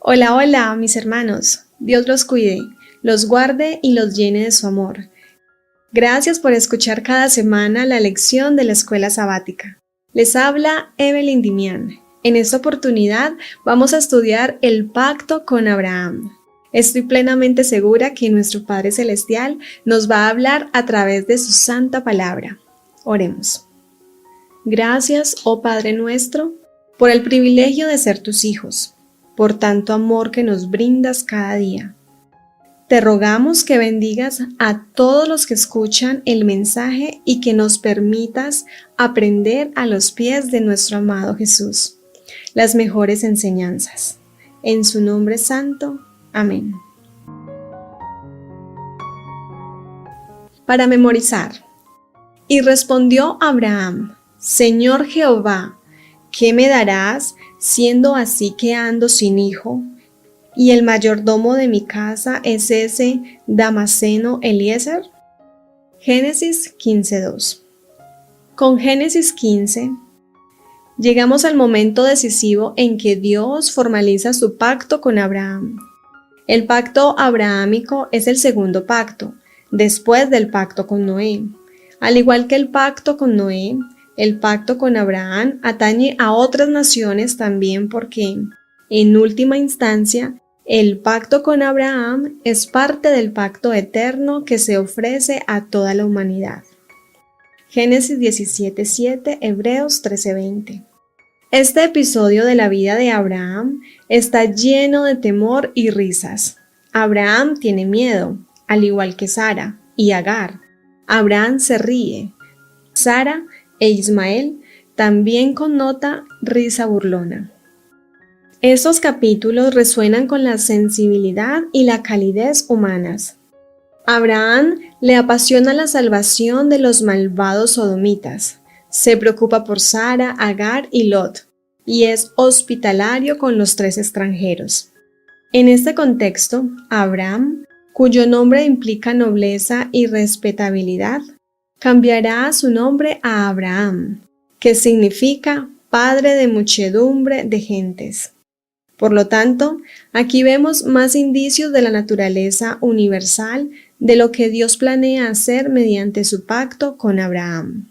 Hola, hola, mis hermanos. Dios los cuide, los guarde y los llene de su amor. Gracias por escuchar cada semana la lección de la escuela sabática. Les habla Evelyn Dimián. En esta oportunidad vamos a estudiar el pacto con Abraham. Estoy plenamente segura que nuestro Padre Celestial nos va a hablar a través de su santa palabra. Oremos. Gracias, oh Padre nuestro, por el privilegio de ser tus hijos, por tanto amor que nos brindas cada día. Te rogamos que bendigas a todos los que escuchan el mensaje y que nos permitas aprender a los pies de nuestro amado Jesús las mejores enseñanzas. En su nombre santo. Amén. Para memorizar. Y respondió Abraham: Señor Jehová, ¿qué me darás, siendo así que ando sin hijo? ¿Y el mayordomo de mi casa es ese Damaseno Eliezer? Génesis 15:2. Con Génesis 15, llegamos al momento decisivo en que Dios formaliza su pacto con Abraham. El pacto abrahámico es el segundo pacto, después del pacto con Noé. Al igual que el pacto con Noé, el pacto con Abraham atañe a otras naciones también porque, en última instancia, el pacto con Abraham es parte del pacto eterno que se ofrece a toda la humanidad. Génesis 17:7, Hebreos 13:20. Este episodio de la vida de Abraham está lleno de temor y risas. Abraham tiene miedo, al igual que Sara y Agar. Abraham se ríe. Sara e Ismael también connota risa burlona. Estos capítulos resuenan con la sensibilidad y la calidez humanas. Abraham le apasiona la salvación de los malvados sodomitas. Se preocupa por Sara, Agar y Lot, y es hospitalario con los 3 extranjeros. En este contexto, Abraham, cuyo nombre implica nobleza y respetabilidad, cambiará su nombre a Abraham, que significa padre de muchedumbre de gentes. Por lo tanto, aquí vemos más indicios de la naturaleza universal de lo que Dios planea hacer mediante su pacto con Abraham.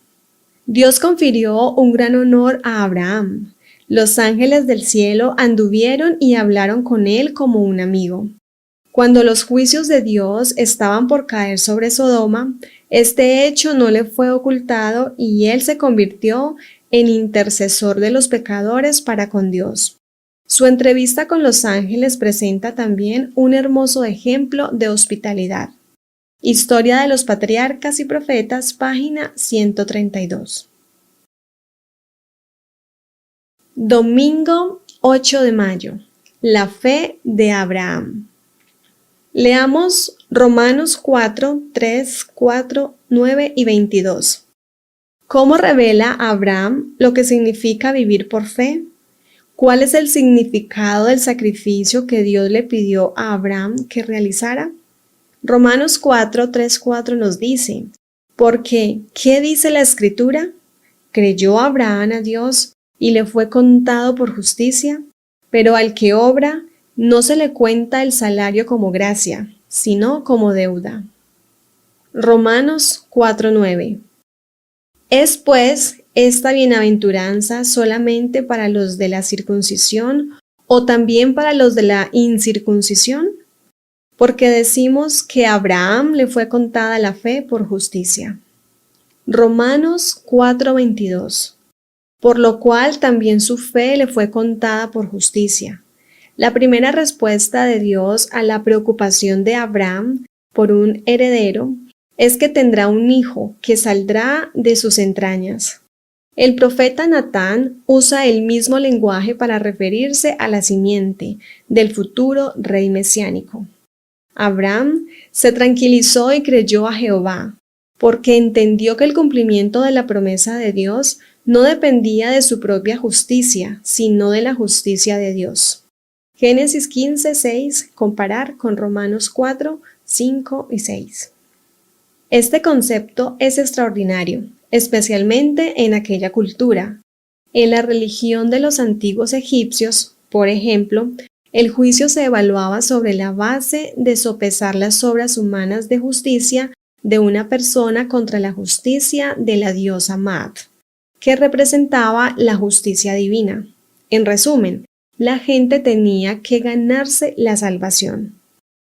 Dios confirió un gran honor a Abraham. Los ángeles del cielo anduvieron y hablaron con él como un amigo. Cuando los juicios de Dios estaban por caer sobre Sodoma, este hecho no le fue ocultado y él se convirtió en intercesor de los pecadores para con Dios. Su entrevista con los ángeles presenta también un hermoso ejemplo de hospitalidad. Historia de los Patriarcas y Profetas, página 132. Domingo 8 de mayo. La fe de Abraham. Leamos Romanos 4, 3, 4, 9 y 22. ¿Cómo revela Abraham lo que significa vivir por fe? ¿Cuál es el significado del sacrificio que Dios le pidió a Abraham que realizara? Romanos 4, 3, 4 nos dice: porque, ¿qué dice la Escritura? Creyó Abraham a Dios y le fue contado por justicia, pero al que obra no se le cuenta el salario como gracia, sino como deuda. Romanos 4:9. ¿Es pues esta bienaventuranza solamente para los de la circuncisión o también para los de la incircuncisión? Porque decimos que a Abraham le fue contada la fe por justicia. Romanos 4:22. Por lo cual también su fe le fue contada por justicia. La primera respuesta de Dios a la preocupación de Abraham por un heredero es que tendrá un hijo que saldrá de sus entrañas. El profeta Natán usa el mismo lenguaje para referirse a la simiente del futuro rey mesiánico. Abraham se tranquilizó y creyó a Jehová, porque entendió que el cumplimiento de la promesa de Dios no dependía de su propia justicia, sino de la justicia de Dios. Génesis 15:6, comparar con Romanos 4, 5 y 6. Este concepto es extraordinario, especialmente en aquella cultura. En la religión de los antiguos egipcios, por ejemplo, El juicio se evaluaba sobre la base de sopesar las obras humanas de justicia de una persona contra la justicia de la diosa Maat, que representaba la justicia divina. En resumen, la gente tenía que ganarse la salvación.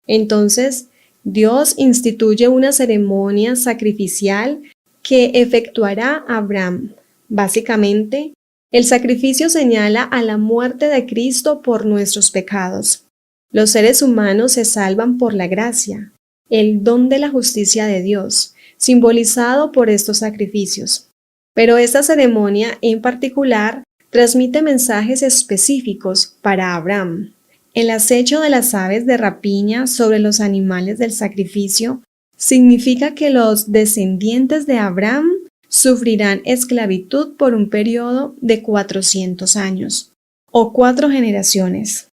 Entonces, Dios instituye una ceremonia sacrificial que efectuará Abraham. Básicamente, el sacrificio señala a la muerte de Cristo por nuestros pecados. Los seres humanos se salvan por la gracia, el don de la justicia de Dios, simbolizado por estos sacrificios. Pero esta ceremonia en particular transmite mensajes específicos para Abraham. El acecho de las aves de rapiña sobre los animales del sacrificio significa que los descendientes de Abraham sufrirán esclavitud por un periodo de 400 años, o 4 generaciones.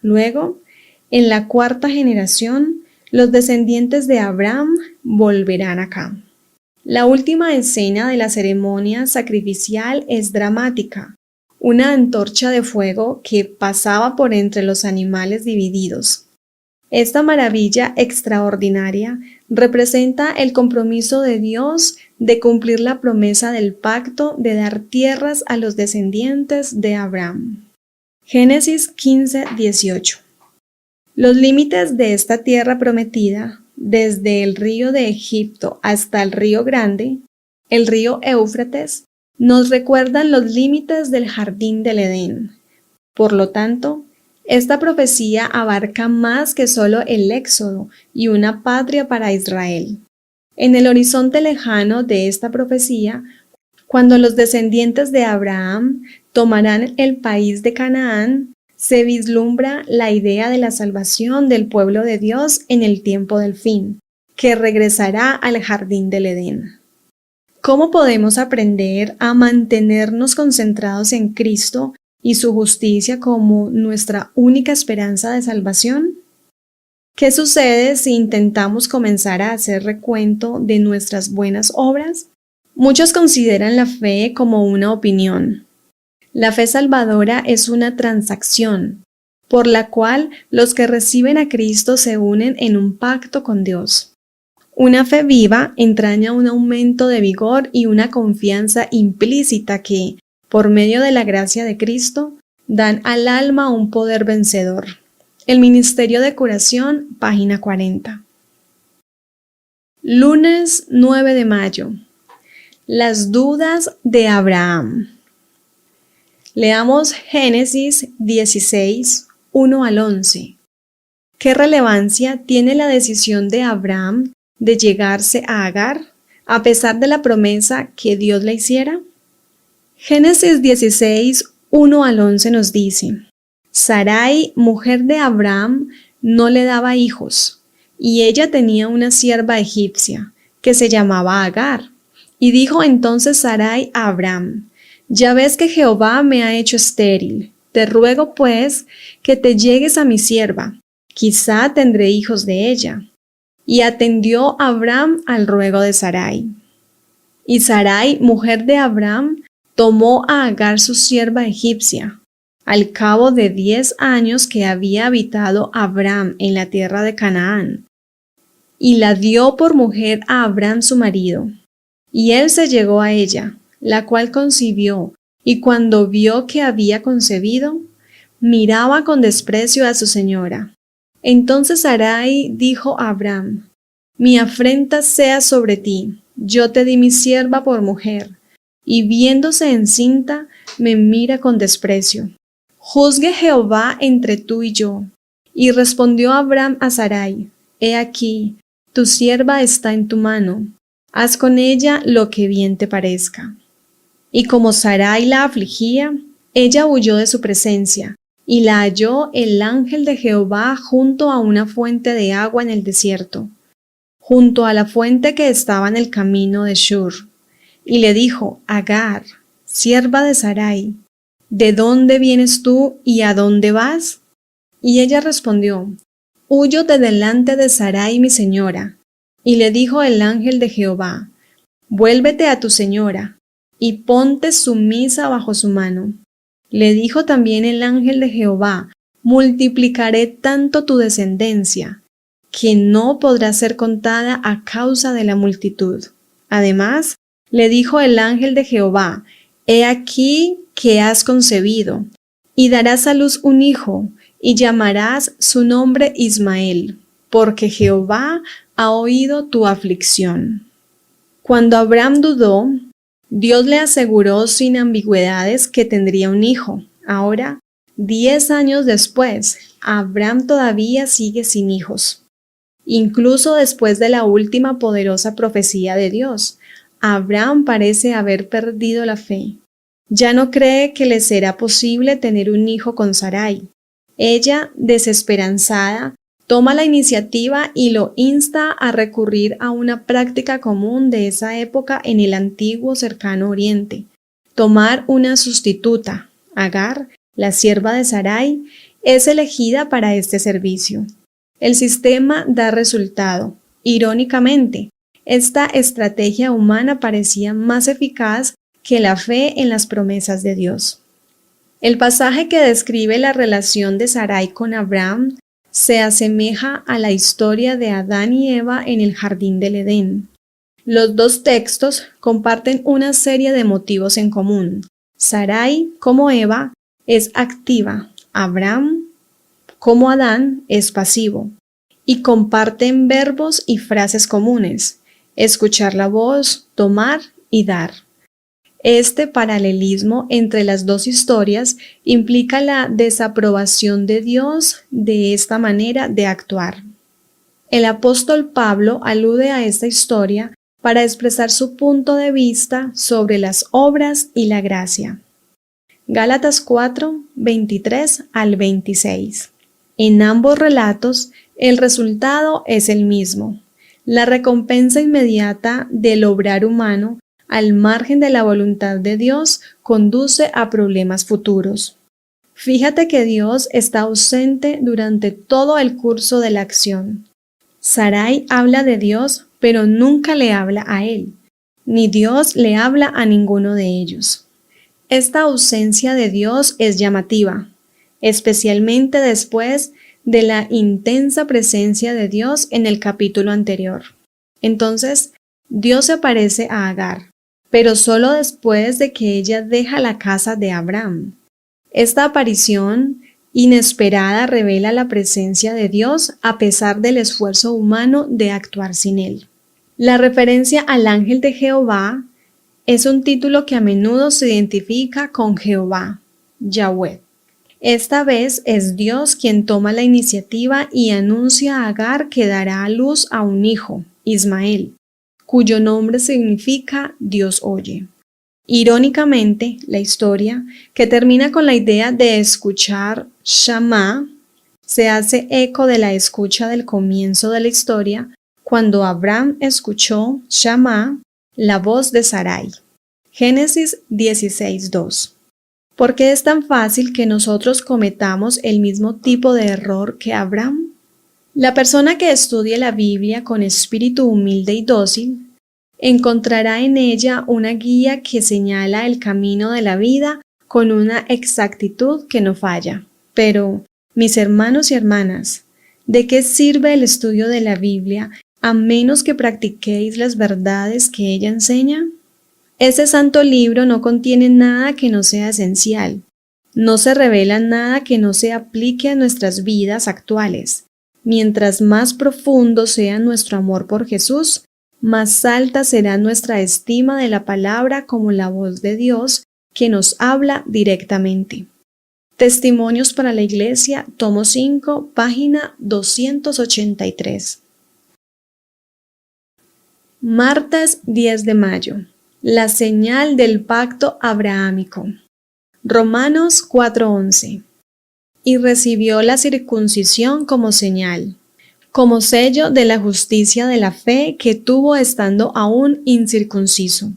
Luego, en la 4ª generación, los descendientes de Abraham volverán acá. La última escena de la ceremonia sacrificial es dramática. Una antorcha de fuego que pasaba por entre los animales divididos. Esta maravilla extraordinaria representa el compromiso de Dios de cumplir la promesa del pacto de dar tierras a los descendientes de Abraham. Génesis 15:18. Los límites de esta tierra prometida, desde el río de Egipto hasta el río Grande, el río Éufrates, nos recuerdan los límites del jardín del Edén. Por lo tanto, esta profecía abarca más que solo el éxodo y una patria para Israel. En el horizonte lejano de esta profecía, cuando los descendientes de Abraham tomarán el país de Canaán, se vislumbra la idea de la salvación del pueblo de Dios en el tiempo del fin, que regresará al jardín del Edén. ¿Cómo podemos aprender a mantenernos concentrados en Cristo y su justicia como nuestra única esperanza de salvación? ¿Qué sucede si intentamos comenzar a hacer recuento de nuestras buenas obras? Muchos consideran la fe como una opinión. La fe salvadora es una transacción, por la cual los que reciben a Cristo se unen en un pacto con Dios. Una fe viva entraña un aumento de vigor y una confianza implícita que, por medio de la gracia de Cristo, dan al alma un poder vencedor. El Ministerio de Curación, página 40. Lunes 9 de mayo. Las dudas de Abraham. Leamos Génesis 16, 1 al 11. ¿Qué relevancia tiene la decisión de Abraham de llegarse a Agar, a pesar de la promesa que Dios le hiciera? Génesis 16, 1 al 11 nos dice: Sarai, mujer de Abraham, no le daba hijos, y ella tenía una sierva egipcia, que se llamaba Agar. Y dijo entonces Sarai a Abraham: Ya ves que Jehová me ha hecho estéril. Te ruego pues que te llegues a mi sierva, quizá tendré hijos de ella. Y atendió Abraham al ruego de Sarai. Y Sarai, mujer de Abraham, tomó a Agar su sierva egipcia, al cabo de 10 años que había habitado Abraham en la tierra de Canaán, y la dio por mujer a Abraham su marido. Y él se llegó a ella, la cual concibió, y cuando vio que había concebido, miraba con desprecio a su señora. Entonces Sarai dijo a Abraham: Mi afrenta sea sobre ti, yo te di mi sierva por mujer, y viéndose encinta, me mira con desprecio. Juzgue Jehová entre tú y yo. Y respondió Abraham a Sarai: He aquí, tu sierva está en tu mano, haz con ella lo que bien te parezca. Y como Sarai la afligía, ella huyó de su presencia, y la halló el ángel de Jehová junto a una fuente de agua en el desierto, junto a la fuente que estaba en el camino de Shur. Y le dijo: Agar, sierva de Sarai, ¿de dónde vienes tú y a dónde vas? Y ella respondió: Huyo de delante de Sarai mi señora. Y le dijo el ángel de Jehová: Vuélvete a tu señora, y ponte sumisa bajo su mano. Le dijo también el ángel de Jehová: multiplicaré tanto tu descendencia, que no podrá ser contada a causa de la multitud. Además, le dijo el ángel de Jehová: He aquí que has concebido, y darás a luz un hijo, y llamarás su nombre Ismael, porque Jehová ha oído tu aflicción. Cuando Abraham dudó, Dios le aseguró sin ambigüedades que tendría un hijo. Ahora, 10 años después, Abraham todavía sigue sin hijos. Incluso después de la última poderosa profecía de Dios, Abraham parece haber perdido la fe. Ya no cree que le será posible tener un hijo con Sarai. Ella, desesperanzada, toma la iniciativa y lo insta a recurrir a una práctica común de esa época en el antiguo cercano oriente: tomar una sustituta. Agar, la sierva de Sarai, es elegida para este servicio. El sistema da resultado. Irónicamente, esta estrategia humana parecía más eficaz que la fe en las promesas de Dios. El pasaje que describe la relación de Sarai con Abraham se asemeja a la historia de Adán y Eva en el jardín del Edén. Los dos textos comparten una serie de motivos en común. Sarai, como Eva, es activa. Abraham, como Adán, es pasivo. Y comparten verbos y frases comunes: escuchar la voz, tomar y dar. Este paralelismo entre las dos historias implica la desaprobación de Dios de esta manera de actuar. El apóstol Pablo alude a esta historia para expresar su punto de vista sobre las obras y la gracia. Gálatas 4, 23 al 26. En ambos relatos, el resultado es el mismo: la recompensa inmediata del obrar humano al margen de la voluntad de Dios conduce a problemas futuros. Fíjate que Dios está ausente durante todo el curso de la acción. Sarai habla de Dios, pero nunca le habla a él, ni Dios le habla a ninguno de ellos. Esta ausencia de Dios es llamativa, especialmente después de la intensa presencia de Dios en el capítulo anterior. Entonces, Dios se aparece a Agar, pero solo después de que ella deja la casa de Abraham. Esta aparición inesperada revela la presencia de Dios a pesar del esfuerzo humano de actuar sin él. La referencia al ángel de Jehová es un título que a menudo se identifica con Jehová, Yahweh. Esta vez es Dios quien toma la iniciativa y anuncia a Agar que dará a luz a un hijo, Ismael, cuyo nombre significa Dios oye. Irónicamente, la historia, que termina con la idea de escuchar Shama, se hace eco de la escucha del comienzo de la historia, cuando Abraham escuchó Shama, la voz de Sarai. Génesis 16:2. ¿Por qué es tan fácil que nosotros cometamos el mismo tipo de error que Abraham? La persona que estudie la Biblia con espíritu humilde y dócil encontrará en ella una guía que señala el camino de la vida con una exactitud que no falla. Pero, mis hermanos y hermanas, ¿de qué sirve el estudio de la Biblia a menos que practiquéis las verdades que ella enseña? Este santo libro no contiene nada que no sea esencial. No se revela nada que no se aplique a nuestras vidas actuales. Mientras más profundo sea nuestro amor por Jesús, más alta será nuestra estima de la palabra como la voz de Dios que nos habla directamente. Testimonios para la Iglesia, tomo 5, página 283. Martes 10 de mayo. La señal del pacto abrahámico. Romanos 4:11. Y recibió la circuncisión como señal, como sello de la justicia de la fe que tuvo estando aún incircunciso,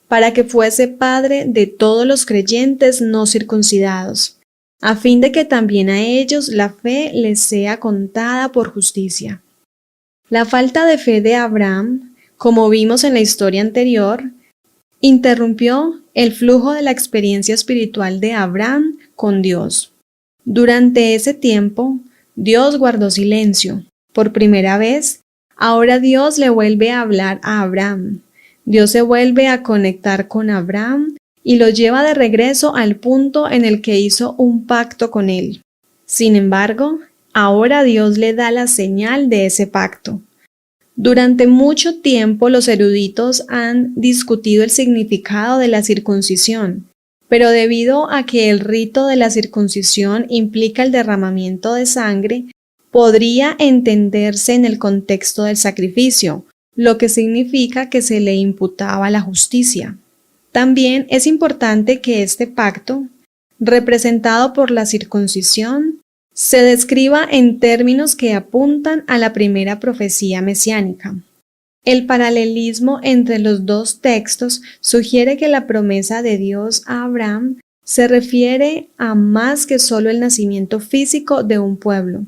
para que fuese padre de todos los creyentes no circuncidados, a fin de que también a ellos la fe les sea contada por justicia. La falta de fe de Abraham, como vimos en la historia anterior, interrumpió el flujo de la experiencia espiritual de Abraham con Dios. Durante ese tiempo, Dios guardó silencio. Por primera vez, ahora Dios le vuelve a hablar a Abraham. Dios se vuelve a conectar con Abraham y lo lleva de regreso al punto en el que hizo un pacto con él. Sin embargo, ahora Dios le da la señal de ese pacto. Durante mucho tiempo los eruditos han discutido el significado de la circuncisión, pero debido a que el rito de la circuncisión implica el derramamiento de sangre, podría entenderse en el contexto del sacrificio, lo que significa que se le imputaba la justicia. También es importante que este pacto, representado por la circuncisión, se describa en términos que apuntan a la primera profecía mesiánica. El paralelismo entre los dos textos sugiere que la promesa de Dios a Abraham se refiere a más que solo el nacimiento físico de un pueblo.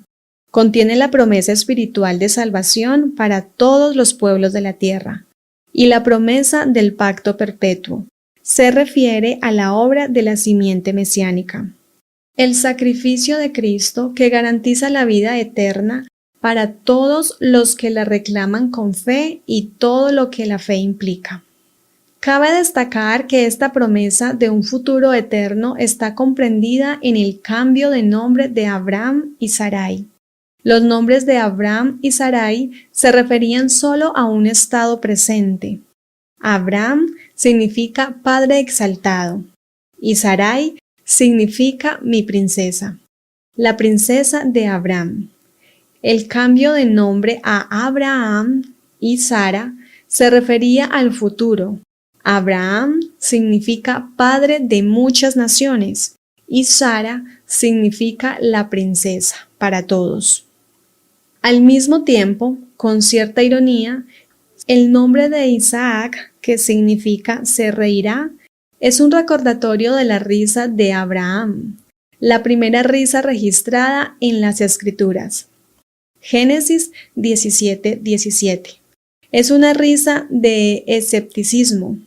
Contiene la promesa espiritual de salvación para todos los pueblos de la tierra, y la promesa del pacto perpetuo. Se refiere a la obra de la simiente mesiánica. El sacrificio de Cristo que garantiza la vida eterna para todos los que la reclaman con fe y todo lo que la fe implica. Cabe destacar que esta promesa de un futuro eterno está comprendida en el cambio de nombre de Abraham y Sarai. Los nombres de Abraham y Sarai se referían solo a un estado presente. Abraham significa padre exaltado y Sarai significa mi princesa, la princesa de Abraham. El cambio de nombre a Abraham y Sara se refería al futuro. Abraham significa padre de muchas naciones y Sara significa la princesa para todos. Al mismo tiempo, con cierta ironía, el nombre de Isaac, que significa se reirá, es un recordatorio de la risa de Abraham, la primera risa registrada en las Escrituras. Génesis 17:17. Es una risa de escepticismo,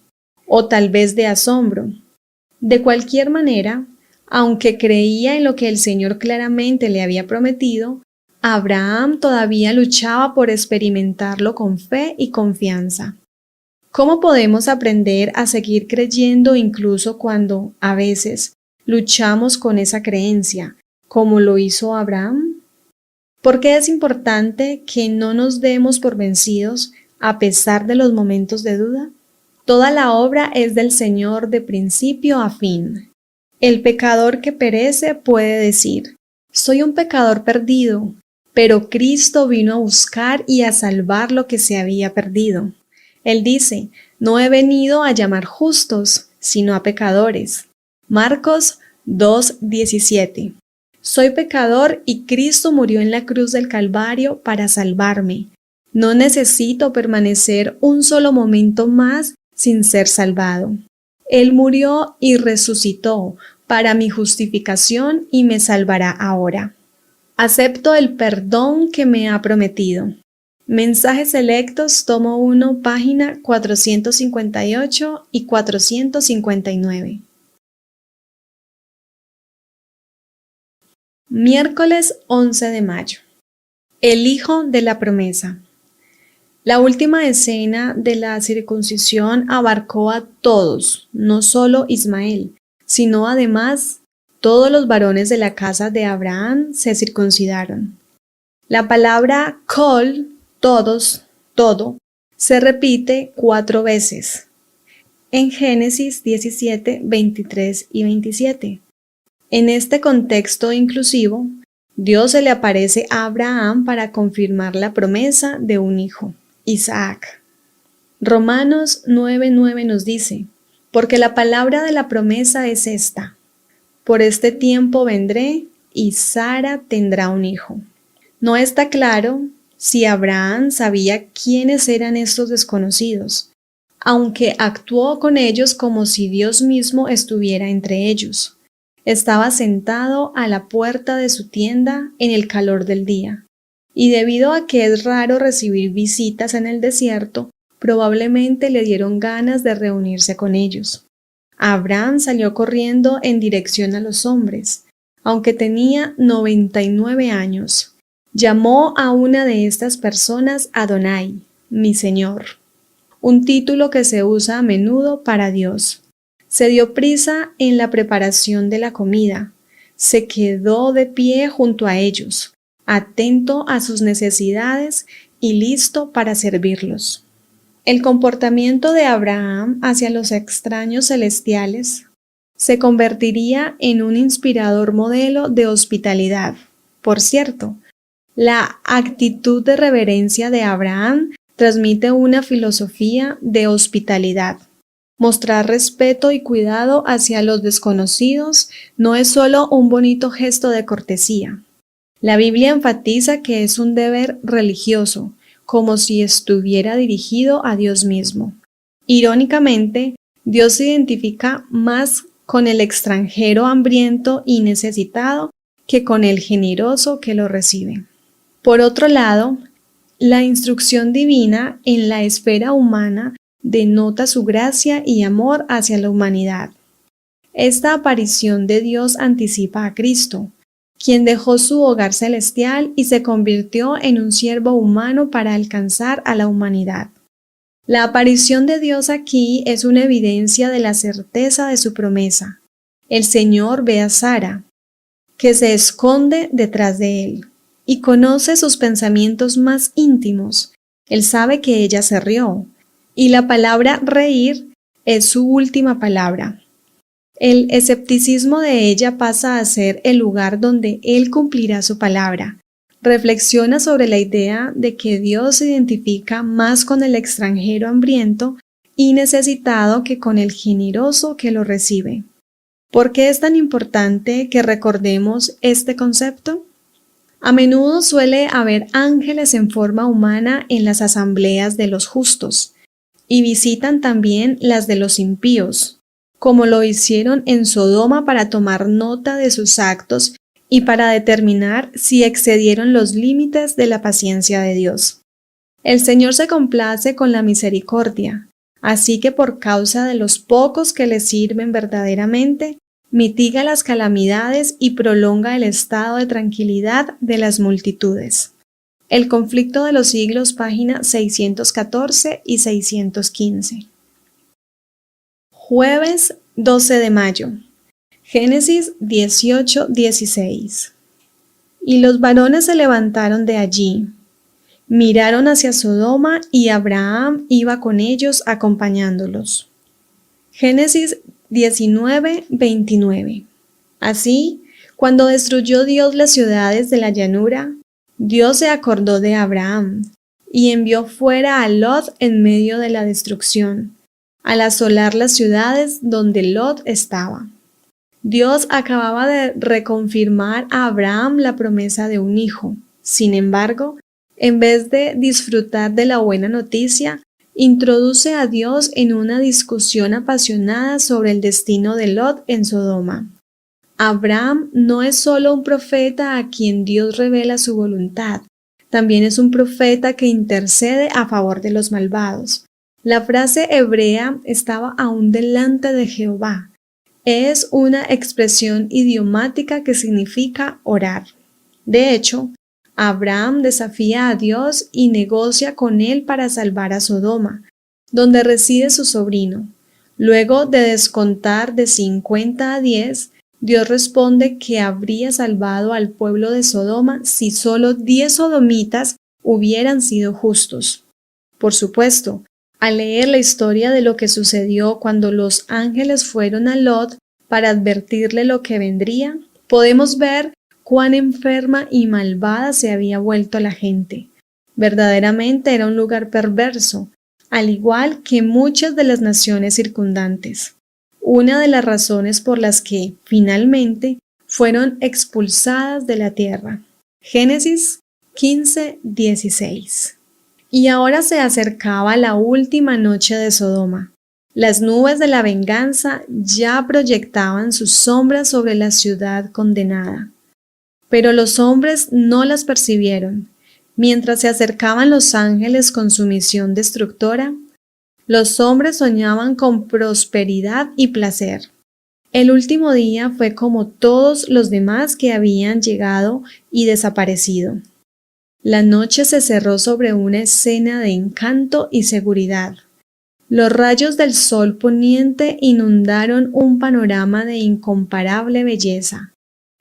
o tal vez de asombro. De cualquier manera, aunque creía en lo que el Señor claramente le había prometido, Abraham todavía luchaba por experimentarlo con fe y confianza. ¿Cómo podemos aprender a seguir creyendo incluso cuando, a veces, luchamos con esa creencia, como lo hizo Abraham? ¿Por qué es importante que no nos demos por vencidos a pesar de los momentos de duda? Toda la obra es del Señor de principio a fin. El pecador que perece puede decir, soy un pecador perdido, pero Cristo vino a buscar y a salvar lo que se había perdido. Él dice, no he venido a llamar justos, sino a pecadores. Marcos 2:17. Soy pecador y Cristo murió en la cruz del Calvario para salvarme. No necesito permanecer un solo momento más sin ser salvado. Él murió y resucitó para mi justificación y me salvará ahora. Acepto el perdón que me ha prometido. Mensajes selectos, tomo 1, página 458 y 459. Miércoles 11 de mayo. El hijo de la promesa. La última escena de la circuncisión abarcó a todos, no solo Ismael, sino además todos los varones de la casa de Abraham se circuncidaron. La palabra kol, todos, todo, se repite 4 veces en Génesis 17, 23 y 27. En este contexto inclusivo, Dios se le aparece a Abraham para confirmar la promesa de un hijo, Isaac. Romanos 9:9 nos dice, porque la palabra de la promesa es esta, por este tiempo vendré y Sara tendrá un hijo. No está claro si Abraham sabía quiénes eran estos desconocidos, aunque actuó con ellos como si Dios mismo estuviera entre ellos. Estaba sentado a la puerta de su tienda en el calor del día, y debido a que es raro recibir visitas en el desierto, probablemente le dieron ganas de reunirse con ellos. Abraham salió corriendo en dirección a los hombres. aunque tenía 99 años. Llamó a una de estas personas Adonai, mi Señor, un título que se usa a menudo para Dios. Se dio prisa en la preparación de la comida. Se quedó de pie junto a ellos, atento a sus necesidades y listo para servirlos. El comportamiento de Abraham hacia los extraños celestiales se convertiría en un inspirador modelo de hospitalidad. Por cierto, la actitud de reverencia de Abraham transmite una filosofía de hospitalidad. Mostrar respeto y cuidado hacia los desconocidos no es solo un bonito gesto de cortesía. La Biblia enfatiza que es un deber religioso, como si estuviera dirigido a Dios mismo. Irónicamente, Dios se identifica más con el extranjero hambriento y necesitado que con el generoso que lo recibe. Por otro lado, la instrucción divina en la esfera humana denota su gracia y amor hacia la humanidad. Esta aparición de Dios anticipa a Cristo, quien dejó su hogar celestial y se convirtió en un siervo humano para alcanzar a la humanidad. La aparición de Dios aquí es una evidencia de la certeza de su promesa. El Señor ve a Sara, que se esconde detrás de él, y conoce sus pensamientos más íntimos. Él sabe que ella se rió, y la palabra reír es su última palabra. El escepticismo de ella pasa a ser el lugar donde Él cumplirá su palabra. Reflexiona sobre la idea de que Dios se identifica más con el extranjero hambriento y necesitado que con el generoso que lo recibe. ¿Por qué es tan importante que recordemos este concepto? A menudo suele haber ángeles en forma humana en las asambleas de los justos, y visitan también las de los impíos, como lo hicieron en Sodoma para tomar nota de sus actos y para determinar si excedieron los límites de la paciencia de Dios. El Señor se complace con la misericordia, así que por causa de los pocos que le sirven verdaderamente, mitiga las calamidades y prolonga el estado de tranquilidad de las multitudes. El conflicto de los siglos, página 614 y 615. Jueves 12 de mayo. Génesis 18:16. Y los varones se levantaron de allí, miraron hacia Sodoma y Abraham iba con ellos acompañándolos. Génesis 19:29. Así, cuando destruyó Dios las ciudades de la llanura, Dios se acordó de Abraham y envió fuera a Lot en medio de la destrucción, al asolar las ciudades donde Lot estaba. Dios acababa de reconfirmar a Abraham la promesa de un hijo. Sin embargo, en vez de disfrutar de la buena noticia, introduce a Dios en una discusión apasionada sobre el destino de Lot en Sodoma. Abraham no es solo un profeta a quien Dios revela su voluntad, también es un profeta que intercede a favor de los malvados. La frase hebrea estaba aún delante de Jehová. Es una expresión idiomática que significa orar. De hecho, Abraham desafía a Dios y negocia con él para salvar a Sodoma, donde reside su sobrino. Luego de descontar de 50 a 10, Dios responde que habría salvado al pueblo de Sodoma si solo 10 sodomitas hubieran sido justos. Por supuesto, al leer la historia de lo que sucedió cuando los ángeles fueron a Lot para advertirle lo que vendría, podemos ver cuán enferma y malvada se había vuelto la gente. Verdaderamente era un lugar perverso, al igual que muchas de las naciones circundantes. Una de las razones por las que, finalmente, fueron expulsadas de la tierra. Génesis 15:16. Y ahora se acercaba la última noche de Sodoma. Las nubes de la venganza ya proyectaban sus sombras sobre la ciudad condenada. Pero los hombres no las percibieron. Mientras se acercaban los ángeles con su misión destructora, los hombres soñaban con prosperidad y placer. El último día fue como todos los demás que habían llegado y desaparecido. La noche se cerró sobre una escena de encanto y seguridad. Los rayos del sol poniente inundaron un panorama de incomparable belleza.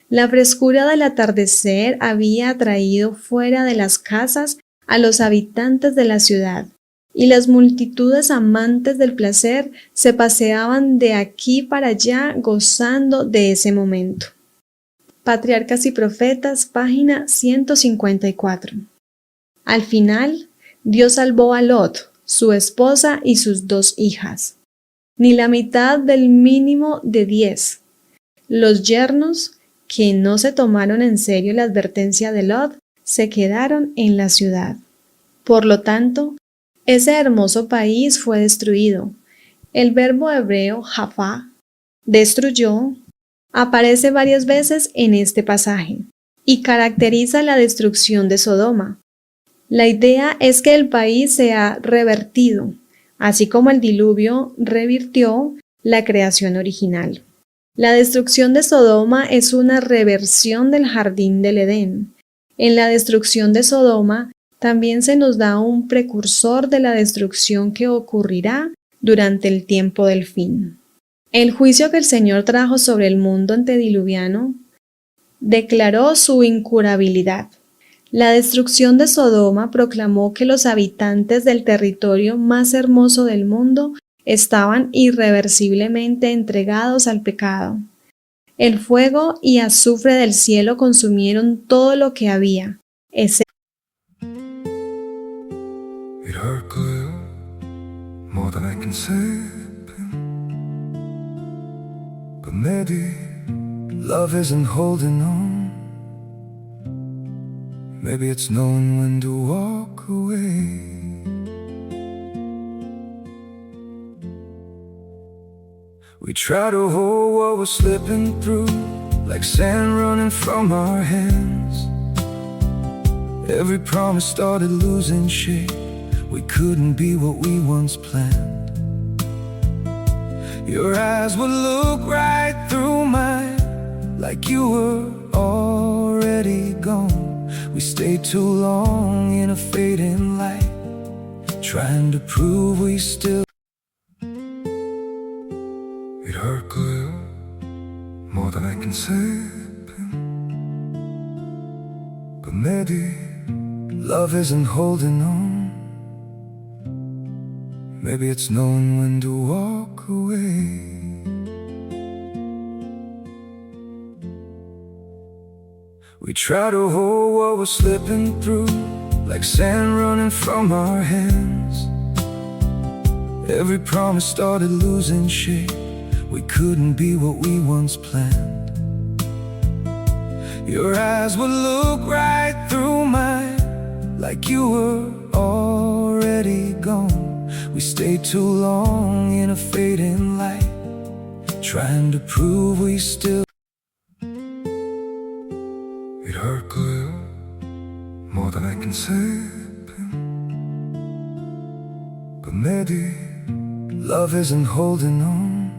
La frescura del atardecer había atraído fuera de las casas a los habitantes de la ciudad, y las multitudes amantes del placer se paseaban de aquí para allá gozando de ese momento. Patriarcas y Profetas, página 154. Al final, Dios salvó a Lot, su esposa y sus 2 hijas. Ni la mitad del mínimo de 10. Los yernos, que no se tomaron en serio la advertencia de Lot, se quedaron en la ciudad. Por lo tanto, ese hermoso país fue destruido. El verbo hebreo jafá, destruyó, aparece varias veces en este pasaje y caracteriza la destrucción de Sodoma. La idea es que el país se ha revertido, así como el diluvio revirtió la creación original. La destrucción de Sodoma es una reversión del jardín del Edén. En la destrucción de Sodoma también se nos da un precursor de la destrucción que ocurrirá durante el tiempo del fin. El juicio que el Señor trajo sobre el mundo antediluviano declaró su incurabilidad. La destrucción de Sodoma proclamó que los habitantes del territorio más hermoso del mundo estaban irreversiblemente entregados al pecado. El fuego y azufre del cielo consumieron todo lo que había, It hurt good, more than I can say, but maybe love isn't holding on. Maybe it's knowing when to walk away. We try to hold what we're slipping through, like sand running from our hands. Every promise started losing shape. We couldn't be what we once planned. Your eyes would look right through mine, like you were already gone. We stayed too long in a fading light, trying to prove we still. It hurt good, more than I can say, but maybe love isn't holding on. Maybe it's knowing when to walk away. We try to hold what we're slipping through, like sand running from our hands. Every promise started losing shape. We couldn't be what we once planned. Your eyes would look right through mine, like you were already gone. We stayed too long in a fading light, trying to prove we still. It hurt good, more than I can say, but maybe love isn't holding on.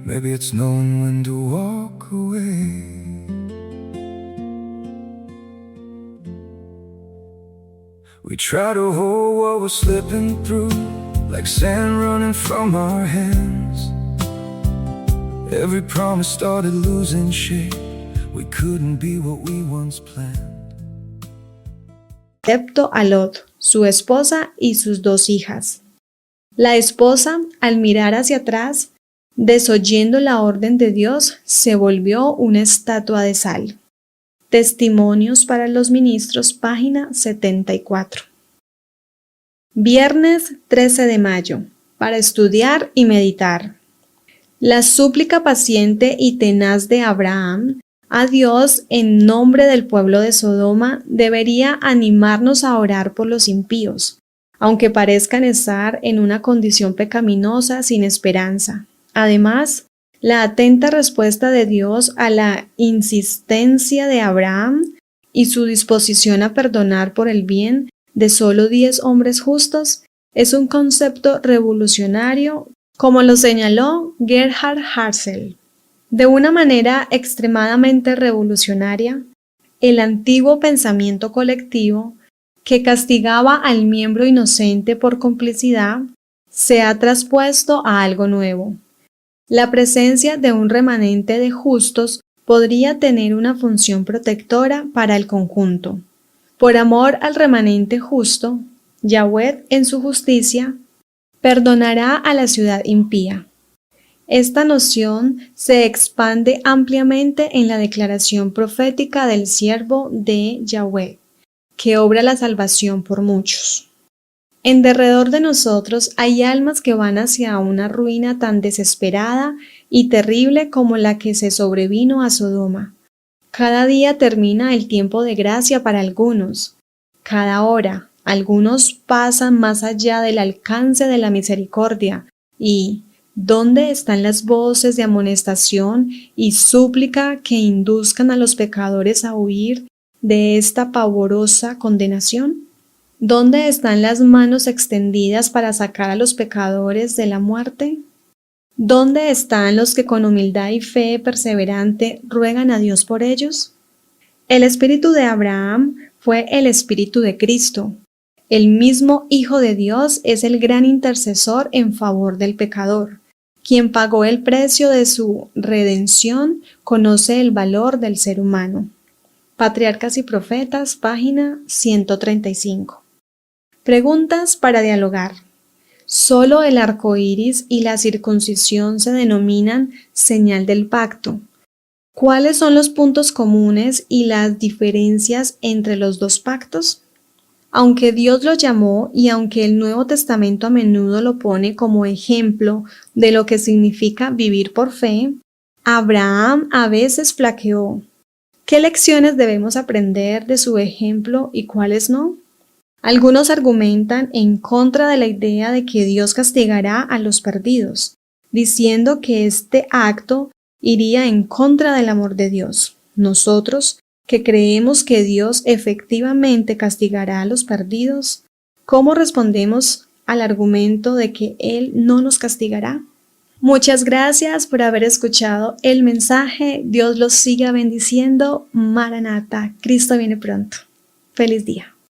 Maybe it's knowing when to walk away. We try to hold what we're slipping through, like sand running from our hands. Every promise started losing shape. We couldn't be what we once planned. Excepto a Lot, su esposa y sus 2 hijas. La esposa, al mirar hacia atrás, desoyendo la orden de Dios, se volvió una estatua de sal. Testimonios para los ministros, página 74. Viernes 13 de mayo, para estudiar y meditar. La súplica paciente y tenaz de Abraham a Dios en nombre del pueblo de Sodoma debería animarnos a orar por los impíos, aunque parezcan estar en una condición pecaminosa sin esperanza. Además, la atenta respuesta de Dios a la insistencia de Abraham y su disposición a perdonar por el bien de solo 10 hombres justos es un concepto revolucionario como lo señaló Gerhard Hassel. De una manera extremadamente revolucionaria, el antiguo pensamiento colectivo, que castigaba al miembro inocente por complicidad, se ha traspuesto a algo nuevo. La presencia de un remanente de justos podría tener una función protectora para el conjunto. Por amor al remanente justo, Yahweh en su justicia perdonará a la ciudad impía. Esta noción se expande ampliamente en la declaración profética del siervo de Yahweh, que obra la salvación por muchos. En derredor de nosotros hay almas que van hacia una ruina tan desesperada y terrible como la que se sobrevino a Sodoma. Cada día termina el tiempo de gracia para algunos. Cada hora, algunos pasan más allá del alcance de la misericordia. Y ¿dónde están las voces de amonestación y súplica que induzcan a los pecadores a huir de esta pavorosa condenación? ¿Dónde están las manos extendidas para sacar a los pecadores de la muerte? ¿Dónde están los que con humildad y fe perseverante ruegan a Dios por ellos? El espíritu de Abraham fue el espíritu de Cristo. El mismo Hijo de Dios es el gran intercesor en favor del pecador. Quien pagó el precio de su redención conoce el valor del ser humano. Patriarcas y Profetas, página 135. Preguntas para dialogar. Solo el arco iris y la circuncisión se denominan señal del pacto. ¿Cuáles son los puntos comunes y las diferencias entre los dos pactos? Aunque Dios lo llamó y aunque el Nuevo Testamento a menudo lo pone como ejemplo de lo que significa vivir por fe, Abraham a veces flaqueó. ¿Qué lecciones debemos aprender de su ejemplo y cuáles no? Algunos argumentan en contra de la idea de que Dios castigará a los perdidos, diciendo que este acto iría en contra del amor de Dios. Nosotros, que creemos que Dios efectivamente castigará a los perdidos, ¿cómo respondemos al argumento de que Él no nos castigará? Muchas gracias por haber escuchado el mensaje. Dios los siga bendiciendo. Maranata, Cristo viene pronto. Feliz día.